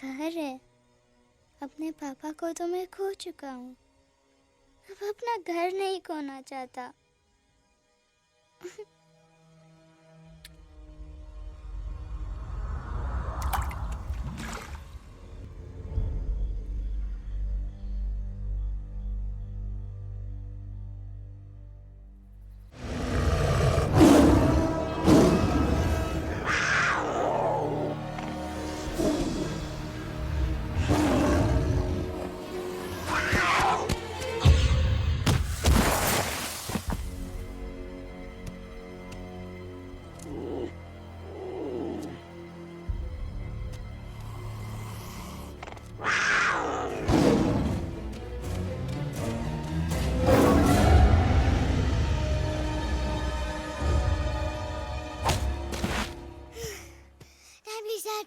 घर है। अपने पापा को तो मैं खो चुका हूँ, अब अपना घर नहीं खोना चाहता।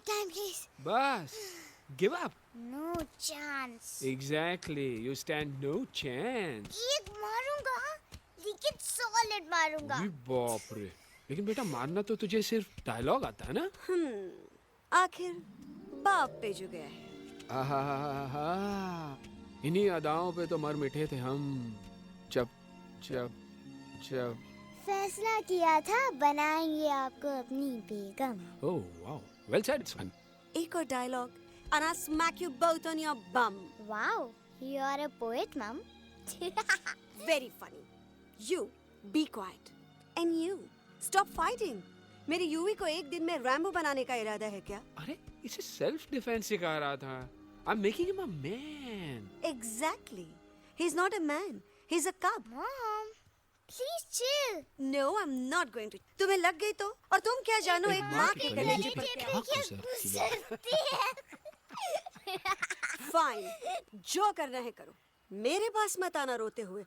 Time, please. बस give up. No chance. Exactly. You stand no chance. एक मारूंगा, लेकिन solid मारूंगा। अरे बाप रे। लेकिन बेटा मारना तो तुझे सिर्फ डायलॉग आता है ना? आखिर बाप पे जो गया है। आहा, इन्हीं अदाओं पे तो मर मिटे थे हम जब जब जब फैसला किया था बनाएंगे आपको अपनी बेगम। ओह वाओ, वेल सेड सन। एक और dialogue and I'll smack you both on your bum. Wow, you are a poet, mom. Very funny. You be quiet and you stop fighting. मेरी यूवी को एक दिन में रैम्बो बनाने का इरादा है क्या? अरे इसे सेल्फ डिफेंस सिखा रहा था। I'm making him a man. Exactly. He's not a man. He's a cub. Mom, please chill. No, I'm not going to. तुम्हें लग गई तो? और तुम क्या जानो एक माँ के कलेजे पर क्या? गुजरती है। Fine. जो करना है करो। मेरे पास मत आना रोते हुए।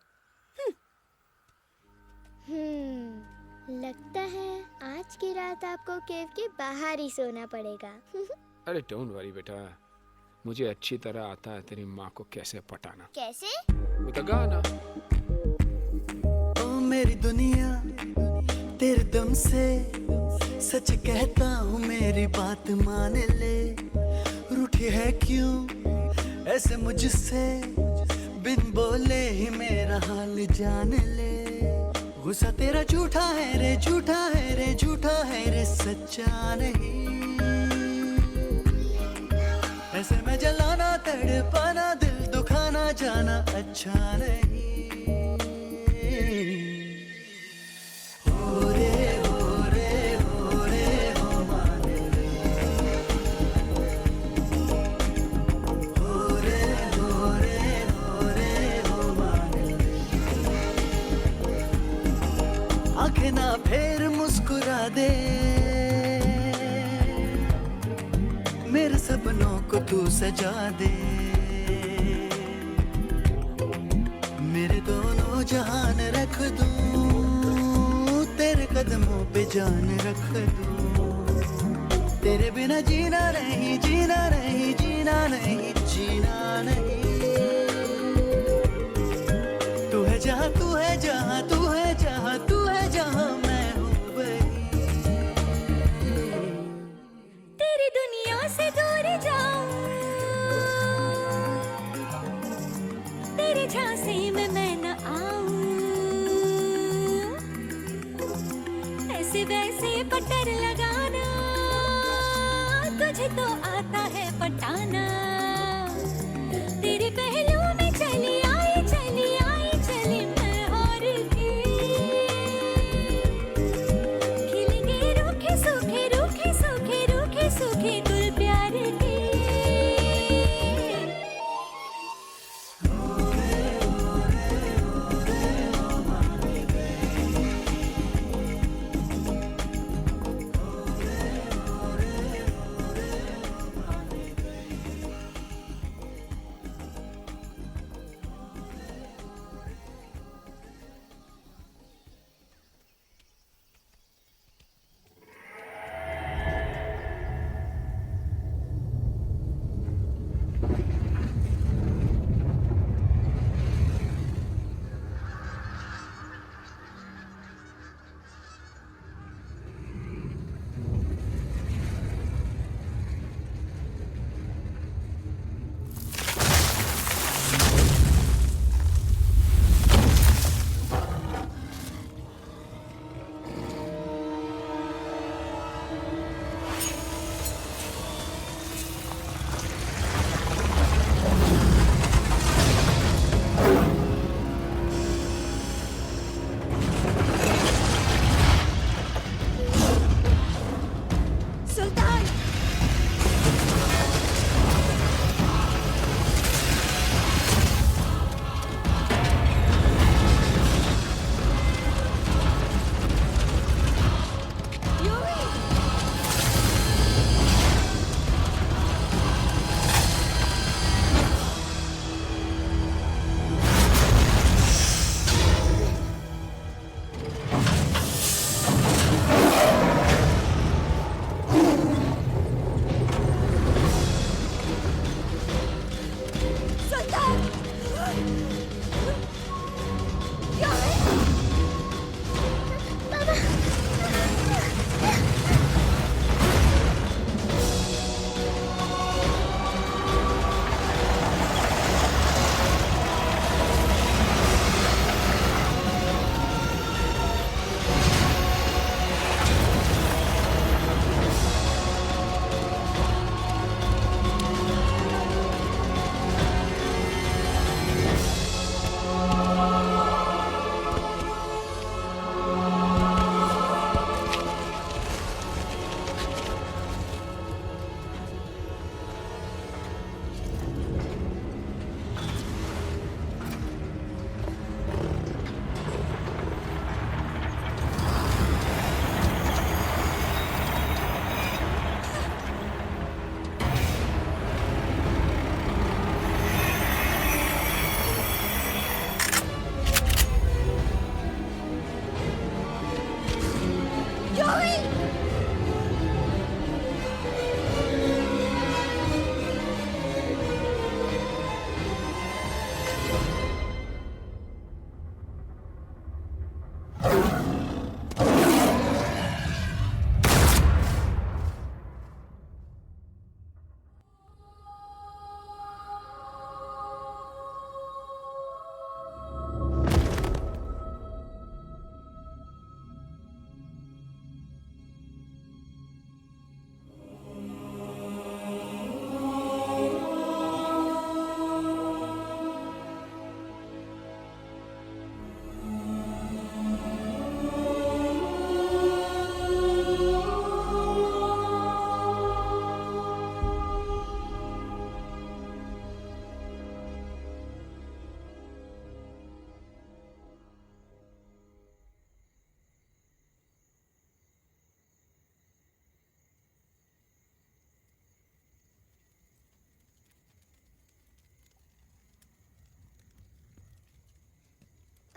लगता है आज की रात आपको केव के बाहर ही सोना पड़ेगा। अरे डोंट वरी बेटा, मुझे अच्छी तरह आता है तेरी माँ को कैसे पटाना। कैसे? वो तो गाना। ओ मेरी दुनिया तेरे दम से सच कहता हूँ, मेरी बात मान ले। रूठी है क्यों ऐसे मुझसे, बिन बोले ही मेरा हाल जान ले। गुस्सा तेरा झूठा है रे, झूठा है रे, झूठा है रे, सच्चा नहीं। ऐसे में जलाना तड़पाना, दिल दुखाना जाना अच्छा नहीं। हो रे हो रे हो रे हो मान ले। हो रे हो रे हो रे हो मान ले। आंखें ना फेर मुस्कुरा दे, मेरे सपनों को तू सजा दे। मेरे दोनों जहान रख दूं, तेरे कदमों पे जान रख दूं। तेरे बिना जीना नहीं, जीना नहीं, जीना नहीं, जीना नहीं। तू है जहाँ, तू है जहाँ, तू है जहाँ, तू है जहाँ, मैं हूँ वही। तेरी दुनिया से दूर जाऊं, तेरे झांसे में मैं न आऊं। ऐसे वैसे पटर लगाना, तुझे तो आता है पटाना। तेरे पहलू में चली आई, चली आई, चली मैं और की। खिलेंगे रूखे सूखे, रूखे सूखे, रूखे सूखे गुल प्यार के।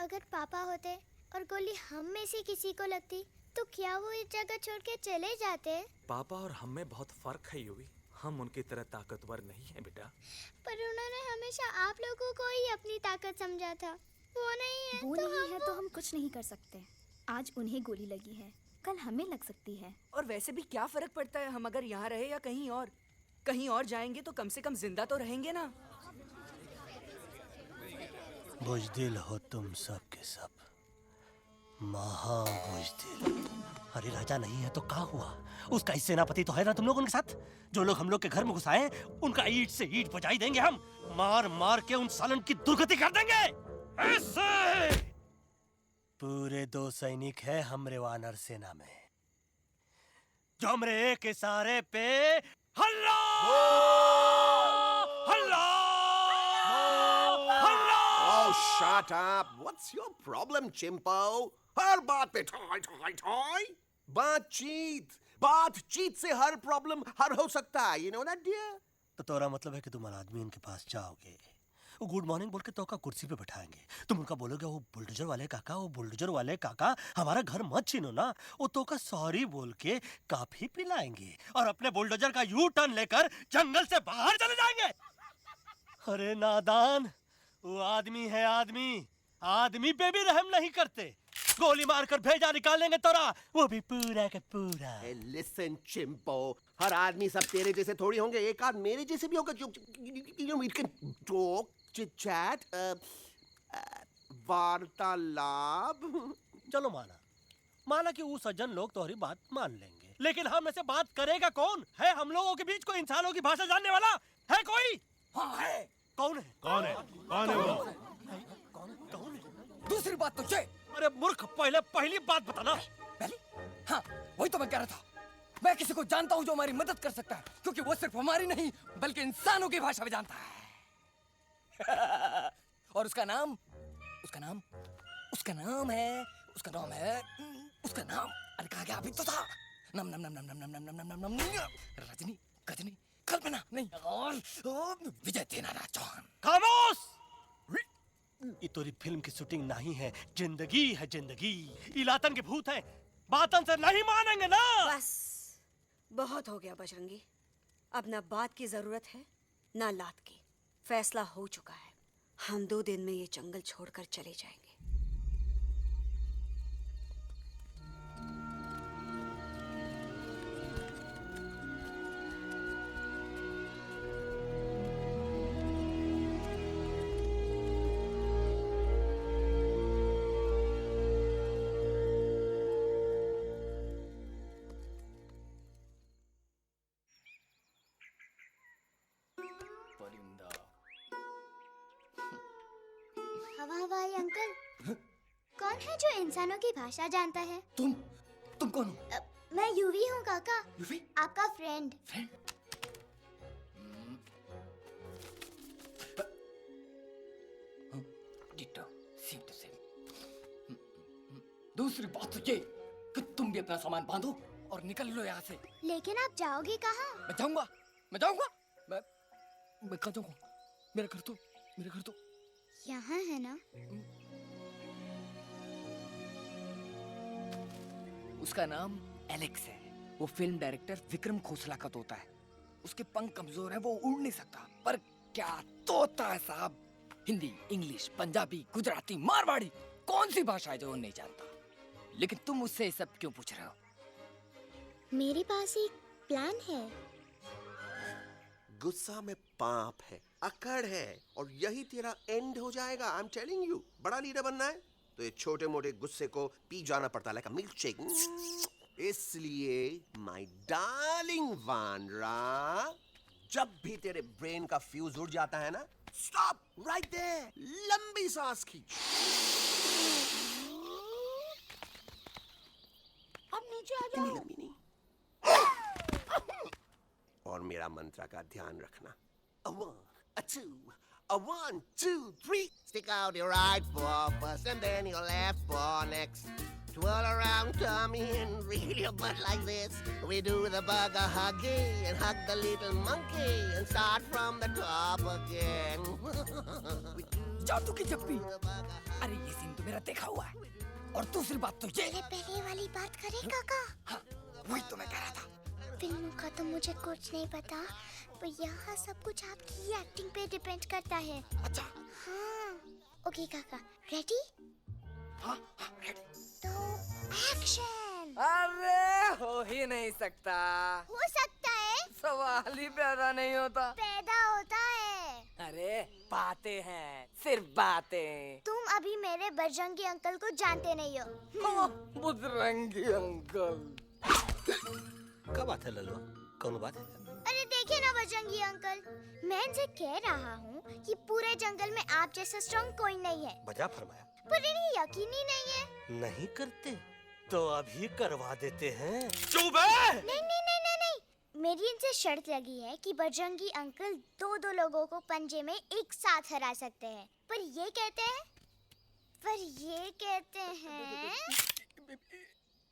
अगर पापा होते और गोली हम में से किसी को लगती तो क्या वो इस जगह छोड़ के चले जाते? पापा और हम में बहुत फर्क है यूवी। हम उनकी तरह ताकतवर नहीं है बेटा। पर उन्होंने हमेशा आप लोगों को ही अपनी ताकत समझा था। वो नहीं है वो तो नहीं हम है तो हम कुछ नहीं कर सकते। आज उन्हें गोली लगी है, कल हमें लग सकती है। और वैसे भी क्या फर्क पड़ता है हम अगर यहाँ रहे या कहीं और? कहीं और जाएंगे तो कम से कम जिंदा तो रहेंगे ना। बुजदिल हो तुम सब के सब, महाबुजदिल। अरे राजा नहीं है तो क्या हुआ? उसका ही सेनापति तो है ना तुम लोग उनके साथ। जो लोग हम लोग के घर में घुसाए उनका ईंट से ईंट बजाई देंगे हम। मार मार के उन सालन की दुर्गति कर देंगे ऐसे। पूरे 2 सैनिक है हमरे वानर सेना में जो हमरे एक इशारे पे हल्ला हल्ला हल्ला। Oh, shut up! What's your problem, Chimpo? हर बात पे ठोय ठोय ठोय। बातचीत से हर प्रॉब्लम हल हो सकता है। You know that, dear? तो तोरा मतलब है कि तुम आदमी इनके पास जाओगे, वो गुड मॉर्निंग बोल के तो का कुर्सी पे बैठाएंगे, तुम उनका बोलोगे वो बुलडोजर वाले काका हमारा घर मत छीनो ना, वो तो का सॉरी बोल के काफी पिलाएंगे और अपने बुलडोजर का यू टर्न लेकर जंगल से बाहर चले जाएंगे। अरे नादान, वो आदमी है आदमी पे भी रहम नहीं करते। गोली मारकर भेजा निकालेंगे तोरा, वो भी पूरा का पूरा। Hey, listen, Chimpo. हर आदमी सब तेरे जैसे थोड़ी होंगे, एक आध मेरे जैसे भी होगा। जो we can talk, chit chat, वार्तालाप। चलो माना कि वो सज्जन लोग तुम्हारी बात मान लेंगे, लेकिन हम ऐसे बात करेगा कौन? है हम लोगों के बीच कोई इंसानों की भाषा जानने वाला है कोई? हाँ है। कौन है वो? दूसरी बात तो ये। अरे मूर्ख, पहली बात बताना। पहले? हाँ, वही तो मैं कह रहा था। मैं किसी को जानता हूँ जो हमारी मदद कर सकता है, क्योंकि वो सिर्फ हमारी नहीं बल्कि इंसानों की भाषा भी जानता है। और उसका नाम है अरे कहा गया अभी तो था। नम नम नम नम नम नम नम नम नम रजनी, गजनी, कल्पना नहीं और विजय देनाराज चौहान। खामोश! ये तोरी फिल्म की शूटिंग नहीं है, जिंदगी है जिंदगी। इलातन के भूत है, बातन से नहीं मानेंगे ना। बस बहुत हो गया बजरंगी। अब ना बात की जरूरत है ना लात की। फैसला हो चुका है, हम 2 दिन में ये जंगल छोड़कर चले जाएंगे। हवाई अंकल, कौन है जो इंसानों की भाषा जानता है? तुम कौन हो? मैं यूवी हूँ काका, यूवी? आपका फ्रेंड। दूसरी बात तो ये कि तुम भी अपना सामान बांधो और निकल लो यहाँ से। लेकिन आप जाओगे कहाँ? मैं जाऊंगा मैं कहाँ जाऊंगा? मेरा घर तो यहाँ है ना? उसका नाम एलेक्स है। वो फिल्म डायरेक्टर विक्रम खोसला का तोता है। उसके पंख कमजोर हैं, वो उड़ नहीं सकता। पर क्या तोता है साहब। हिंदी, इंग्लिश, पंजाबी, गुजराती, मारवाड़ी, कौन सी भाषा है जो वो नहीं जानता? लेकिन तुम उससे सब क्यों पूछ रहे हो? मेरे पास एक प्लान है। गुस्सा में पाप है, अकड़ है, और यही तेरा एंड हो जाएगा। I am telling you. बड़ा लीडर बनना है तो ये छोटे मोटे गुस्से को पी जाना पड़ता है, लाइक अ मिल्क शेक। इसलिए माय डार्लिंग वानरा, जब भी तेरे ब्रेन का फ्यूज उड़ जाता है ना, स्टॉप राइट देयर, लंबी सांस खींच। अब नीचे आ जाओ। लंबी नहीं। और मेरा मंत्र का ध्यान रखना। A 1, a 2, a 1, 2, 3. Stick out your right paw first and then your left paw next. Twirl around tummy and reel your butt like this. We do the bugger huggy and hug the little monkey and start from the top again. We do जादू की जप्पी। अरे ये scene तो मेरा देखा हुआ है। और दूसरी बात तो ये, पहले वाली बात करें काका। हाँ वही तो मैं कह रहा था। फिल्मों का तो मुझे कुछ नहीं पता, पर यहाँ सब कुछ आपकी एक्टिंग पे डिपेंड करता है। अच्छा हाँ। ओके काका, रेडी? हाँ हाँ रेडी। तो एक्शन। अरे हो ही नहीं सकता। हो सकता है, सवाल ही पैदा नहीं होता। पैदा होता है। अरे बातें हैं, सिर्फ बातें। तुम अभी मेरे बजरंगी अंकल को जानते नहीं हो। बजरंगी अंकल। क्या बात है लल्लू, कौन बात है? अरे देखिए ना बजरंगी अंकल, मैं इनसे कह रहा हूँ कि पूरे जंगल में आप जैसा स्ट्रॉन्ग कोई नहीं है, बजा फरमाया। पर इन्हें यकीन ही नहीं है। नहीं करते तो अभी करवा देते हैं। चुप है। नहीं नहीं नहीं नहीं नहीं, मेरी इनसे शर्त लगी है कि बजरंगी अंकल दो लोगों को पंजे में एक साथ हरा सकते हैं, पर ये कहते हैं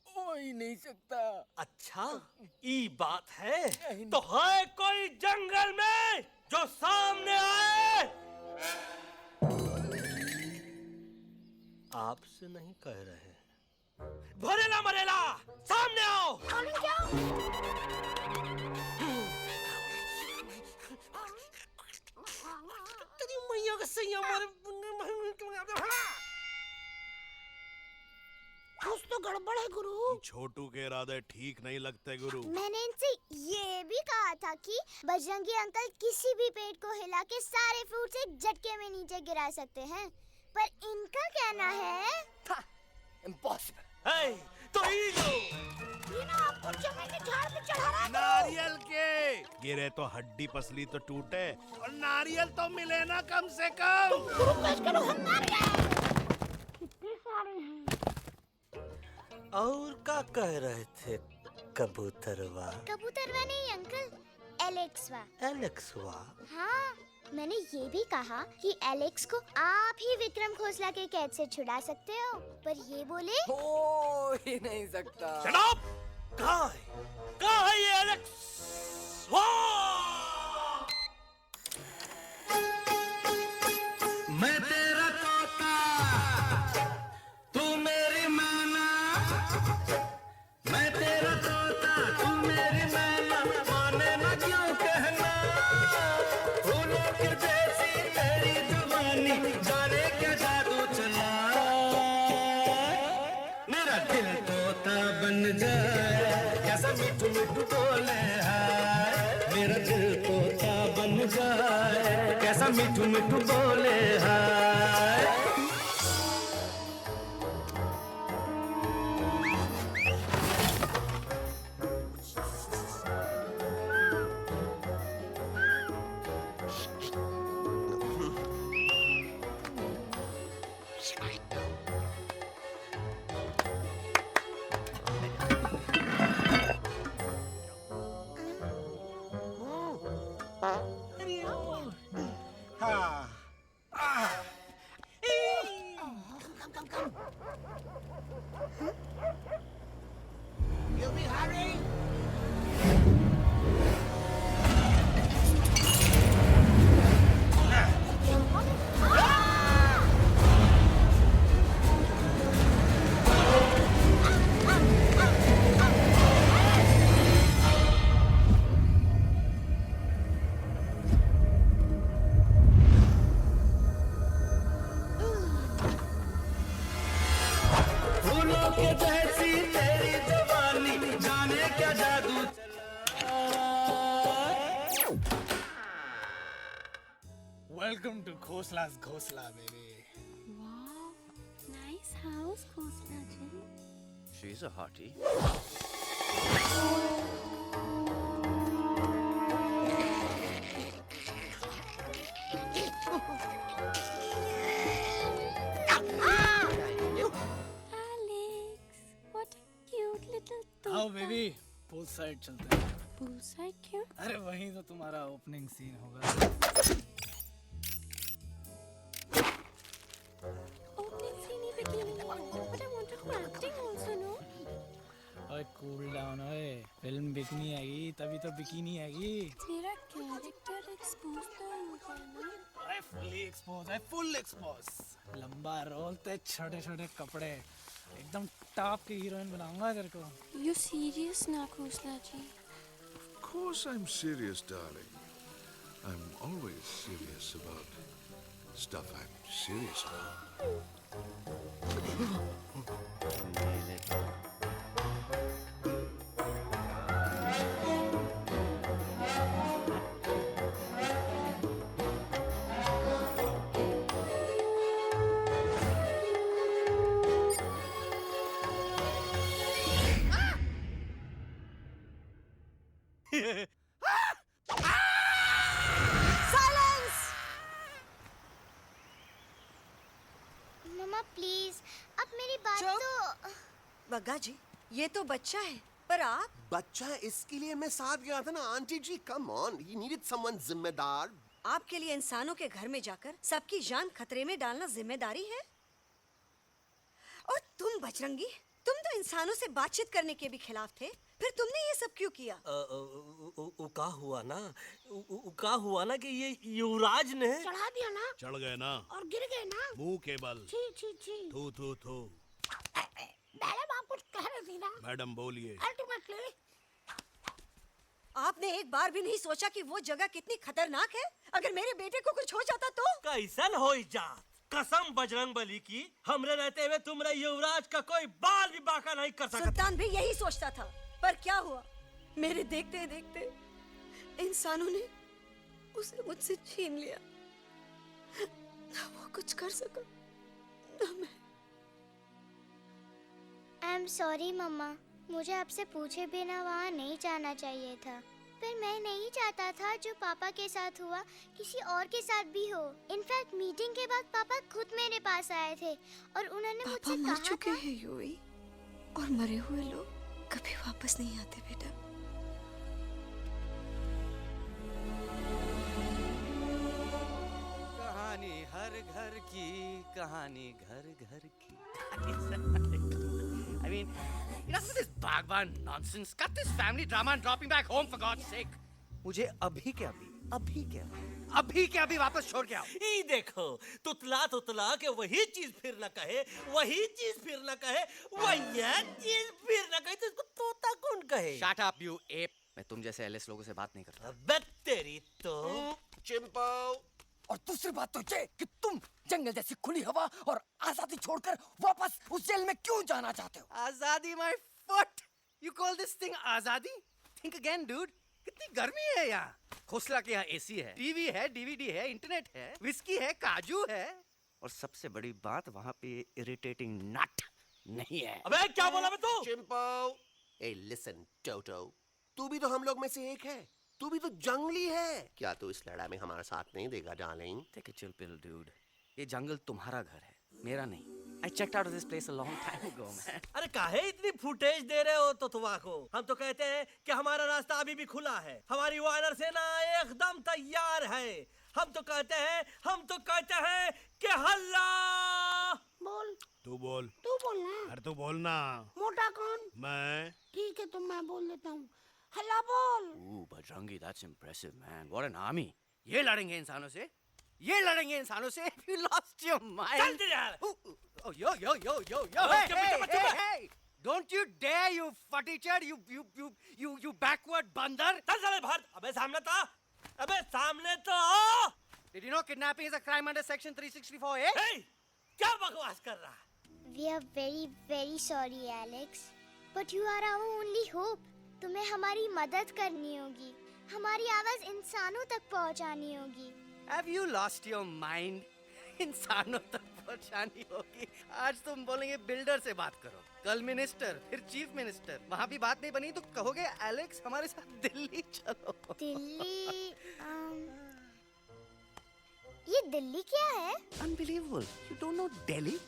हो ही नहीं सकता। अच्छा ये बात है, तो है कोई जंगल में जो सामने आए? आपसे नहीं कह रहे, भरेला मरेला सामने आओ। तेरी मैया का सही हमारे कुछ तो गड़बड़ है गुरु। छोटू के इरादे ठीक नहीं लगते गुरु। मैंने इनसे ये भी कहा था कि बजरंगी अंकल किसी भी पेड़ को हिला के सारे फ्रूट्स एक झटके में नीचे गिरा सकते हैं, पर इनका कहना है इम्पॉसिबल। है तो ये ना आपको चने के झाड़ पे चढ़ा रहा है। नारियल के गिरे तो हड्डी पसली तो टूटे, और नारियल तो मिले ना कम से कम। गुरु पेश करो, हम नारियल कितने सारे हैं। और क्या कह रहे थे कबूतरवा? कबूतरवा नहीं अंकल, एलेक्सवा। एलेक्सवा? हाँ, मैंने ये भी कहा कि एलेक्स को आप ही विक्रम खोसला के कैद से छुड़ा सकते हो, पर ये बोले हो ही नहीं सकता। Shut up! कहाँ है ये एलेक्स? मैं तेरा तोता, तू मेरी मैना। मैं तेरा तोता, तू मेरी मैना। माने ना क्यों कहना, फूलों के जैसी तेरी जवानी, जाने क्या जादू चला। मेरा दिल तोता बन जाए, कैसा मिठू मिठू बोले हाय। मेरा दिल तोता बन जाए, कैसा मिठू मिठू बोले हाय। Welcome to Khosla's Khosla, baby. Wow, nice house, Khosla ji. She's a hottie. Alex, what a cute little toy. आओ बेबी, पूल साइड चलते हैं। पूल साइड क्यों? अरे वहीं तो तुम्हारा ओपनिंग सीन होगा। Opening scene ही bikini में होगा, but I want to do acting also, no? ओए कूल डाउन ओए, फिल्म बिकनी आएगी तभी तो बिकिनी आएगी। तेरा कैरेक्टर एक्सपोज तो होगा ना? I fully exposed, I full exposed. लंबा रोल ते छोटे छोटे कपड़े एकदम टॉप की हीरोइन बनाऊंगा तेरे को. You serious ना खोसला जी? Of course I'm serious, darling. I'm always serious about stuff I'm serious about. मम्मा प्लीज अब मेरी बात चुप। तो. बग्गा जी, ये तो बच्चा है, पर आप बच्चा है, इसके लिए मैं साथ गया था ना aunty ji. Come on, he needed someone जिम्मेदार. आपके लिए इंसानों के घर में जाकर सबकी जान खतरे में डालना जिम्मेदारी है? और तुम बजरंगी, तुम तो इंसानों से बातचीत करने के भी खिलाफ थे, फिर तुमने ये सब क्यों किया? का हुआ ना कि ये युवराज ने चढ़ा दिया ना चढ़ गए ना और गिर गए ना. मुंह के बल. छी छी छी. थू थू थू. मैडम आप कुछ कह रही थी ना? मैडम बोलिए. अल्टीमेटली आपने एक बार भी नहीं सोचा कि वो जगह कितनी खतरनाक है? अगर मेरे बेटे को कुछ हो जाता तो? कैसन हो जात? कसम बजरंग बली की, हमरे रहते हुए तुमरे युवराज का कोई बाल भी बाका नहीं कर सकता. सुल्तान भी यही सोचता था, पर क्या हुआ? मेरे देखते देखते इंसानों ने उसे मुझसे छीन लिया. ना वो कुछ कर सका, ना मैं. आई एम सॉरी मम्मा, मुझे आपसे पूछे बिना वहाँ नहीं जाना चाहिए था. पर मैं नहीं चाहता था जो पापा के साथ हुआ किसी और के साथ भी हो. इनफैक्ट मीटिंग के बाद पापा खुद मेरे पास आए थे और उन्होंने मुझसे मर कहा चुके था. हैं यूवी, और मरे हुए लोग कभी वापस नहीं आते बेटा. कहानी हर घर की, कहानी घर घर की. I mean, enough of this Bhagwan nonsense. Cut this family drama and drop me back home for God's sake. मुझे अभी के अभी वापस छोड़ के आओ. ई देखो, तुतला के वही चीज फिर न कहे, वही चीज फिर न कहे, वही चीज फिर न कहे, तो इसको तोता कौन कहे? Shut up, you ape. मैं तुम जैसे एलएस लोगों से बात नहीं करता. अबे तेरी तो. चिंपो. और दूसरी बात तो ये कि तुम जंगल जैसी खुली हवा और आजादी छोड़कर वापस उस जेल में क्यों जाना चाहते हो? आजादी my foot. You call this thing आजादी? Think again, dude. कितनी गर्मी है यहाँ. खोसला के यहाँ एसी है, टीवी है, डीवीडी है, इंटरनेट है, विस्की है, काजू है, और सबसे बड़ी बात वहाँ पे इरिटेटिंग नट नहीं है. अबे क्या बोला मैं तू? चिंपो. ए लिसन टोटो, तू भी तो हम लोग में से एक है. तू भी तो जंगली है. क्या तू इस लड़ाई में हमारा साथ नहीं देगा darling? Take a chill pill, dude. ये जंगल तुम्हारा घर है, मेरा नहीं. I checked out of this place a long time ago, man. अरे काहे इतनी फुटेज दे रहे हो तो तुवा को? हम तो कहते हैं कि हमारा रास्ता अभी भी खुला है. हमारी वानर सेना एकदम तैयार है. हम तो कहते हैं कि हल्ला. बोल. तू बोल. तू बोलना. अरे तू बोलना. मोटा कौन? मैं. ठीक है, तो मैं बोल देता हूँ. हल्ला बोल. Ooh, Bajrangi, that's impressive, man. What an army. ये लड़ेंगे इंसानों से. If you lost your mind. चल दे यार. Oh, yo. Hey. Don't you dare, you futichard, you backward बंदर. चल चल बाहर. अबे सामने तो आओ. Did you know kidnapping is a crime under section 364A? Hey, क्या बकवास कर रहा है? We are very very sorry Alex, but you are our only hope. तुम्हें हमारी मदद करनी होगी, हमारी आवाज इंसानों तक पहुंचानी होगी. Have you lost your mind? इंसानों तक पहुंचानी होगी. आज तुम बोलेंगे बिल्डर से बात करो, कल मिनिस्टर, फिर चीफ मिनिस्टर. वहाँ भी बात नहीं बनी तो कहोगे एलेक्स हमारे साथ दिल्ली चलो. दिल्ली ये दिल्ली क्या है? Unbelievable. You don't know Delhi?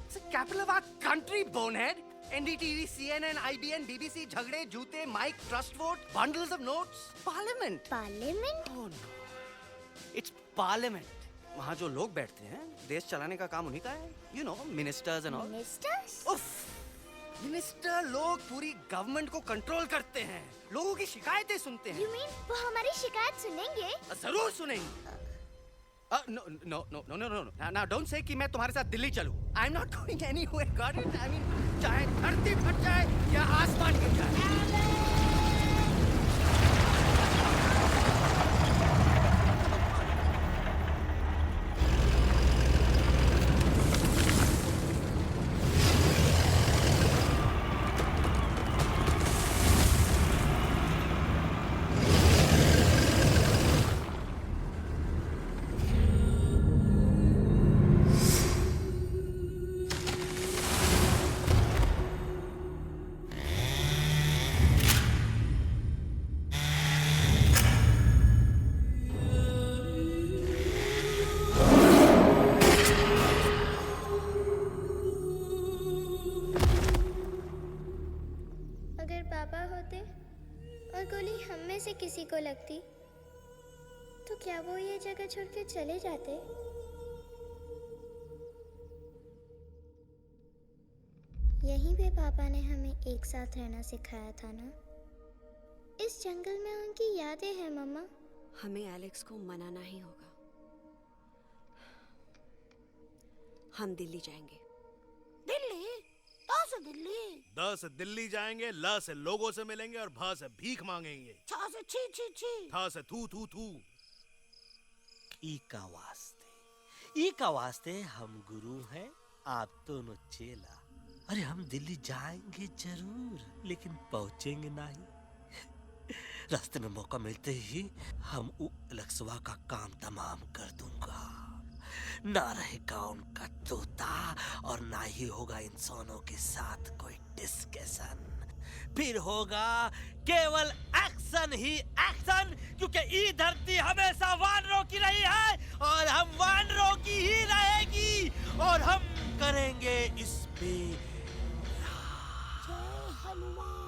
It's the capital of our country, bonehead. NDTV, CNN, IBN, BBC, झगड़े, जूते, mike, trust vote, bundles of notes. Parliament. Parliament? Oh no. It's Parliament. वहाँ जो लोग बैठते हैं, देश चलाने का काम उन्हीं का है. You know, ministers and all. Ministers? Uff. Minister लोग पूरी गवर्नमेंट को कंट्रोल करते हैं, लोगों की शिकायतें सुनते हैं। You mean वो हमारी शिकायत सुनेंगे? जरूर सुनेंगे। No no no no no no now don't say कि मैं तुम्हारे साथ दिल्ली चलूं। I am not going anywhere, got it? I mean चाहे धरती फट जाए या आसमान गिर जाए। अगर पापा होते और गोली हम में से किसी को लगती तो क्या वो ये जगह छोड़ के चले जाते? यहीं पे पापा ने हमें एक साथ रहना सिखाया था ना। इस जंगल में उनकी यादें हैं मम्मा। हमें एलेक्स को मनाना ही होगा। हम दिल्ली जाएंगे। दिल्ली? कहाँ से दिल्ली? द से दिल्ली जाएंगे, ल से लोगों से मिलेंगे और भ से भीख मांगेंगे, छ से छी छी छी, थ से थू थू थू। ई का वास्ते हम गुरु हैं, आप दोनों चेला। अरे हम दिल्ली जाएंगे जरूर, लेकिन पहुंचेंगे नहीं। रास्ते में मौका मिलते ही हम अलक्सवा का काम तमाम कर दूंगा। ना रहेगा उनका तोता और ना ही होगा इंसानों के साथ कोई डिस्कशन। फिर होगा केवल एक्शन ही एक्शन, क्योंकि ई धरती हमेशा वानरों की रही है और हम वानरों की ही रहेगी और हम करेंगे इस पे। जय हनुमान।